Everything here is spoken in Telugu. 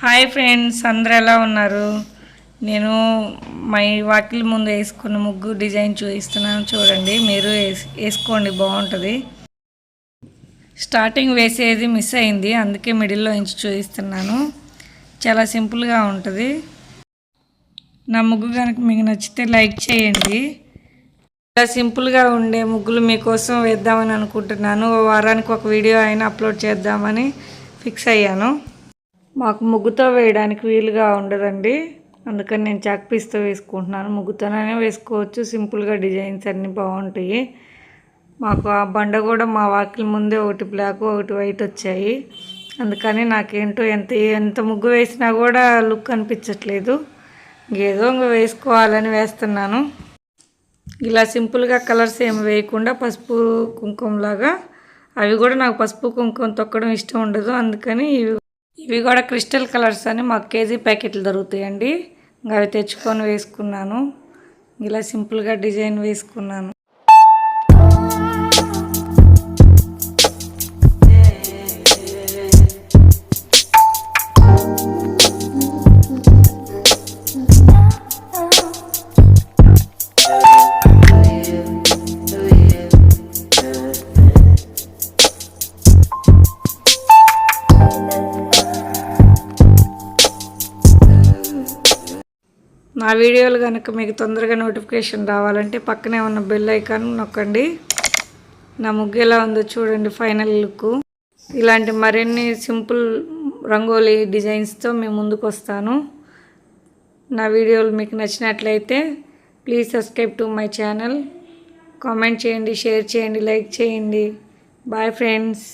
హాయ్ ఫ్రెండ్స్, అందరు ఎలా ఉన్నారు? నేను మా వాకిలి ముందు వేసుకున్న ముగ్గు డిజైన్ చూపిస్తున్నాను, చూడండి. మీరు వేసుకోండి, బాగుంటుంది. స్టార్టింగ్ వేసేది మిస్ అయింది, అందుకే మిడిల్లో నుంచి చూపిస్తున్నాను. చాలా సింపుల్గా ఉంటుంది. నా ముగ్గు కనుక మీకు నచ్చితే లైక్ చేయండి. చాలా సింపుల్గా ఉండే ముగ్గులు మీకోసం వేద్దామని అనుకుంటున్నాను. వారానికి ఒక వీడియో అయినా అప్లోడ్ చేద్దామని ఫిక్స్ అయ్యాను. మాకు ముగ్గుతో వేయడానికి వీలుగా ఉండదండి, అందుకని నేను చాక్ పీస్తో వేసుకుంటున్నాను. ముగ్గుతోనే వేసుకోవచ్చు, సింపుల్గా డిజైన్స్ అన్నీ బాగుంటాయి. మాకు ఆ బండ కూడా మా వాకిలి ముందే ఒకటి బ్లాక్ ఒకటి వైట్ వచ్చాయి. అందుకని నాకేంటో ఎంత ముగ్గు వేసినా కూడా లుక్ అనిపించట్లేదు. ఏదో వేసుకోవాలని వేస్తున్నాను. ఇలా సింపుల్గా కలర్స్ ఏమి వేయకుండా పసుపు కుంకుమలాగా, అవి కూడా నాకు పసుపు కుంకుమ తొక్కడం ఇష్టం ఉండదు. అందుకని ఇవి కూడా క్రిస్టల్ కలర్స్ అని మాకు కేజీ ప్యాకెట్లు దొరుకుతాయండి. అవి తెచ్చుకొని వేసుకున్నాను. ఇలా సింపుల్గా డిజైన్ వేసుకున్నాను. నా వీడియోలు కనుక మీకు తొందరగా నోటిఫికేషన్ రావాలంటే పక్కనే ఉన్న బెల్ ఐకాన్ నొక్కండి. నా ముగ్గు ఎలా ఉందో చూడండి, ఫైనల్ లుక్. ఇలాంటి మరిన్ని సింపుల్ రంగోలీ డిజైన్స్తో మేము ముందుకు వస్తాను. నా వీడియోలు మీకు నచ్చినట్లయితే please subscribe to my channel. Comment చేయండి, షేర్ చేయండి, లైక్ చేయండి. Bye friends.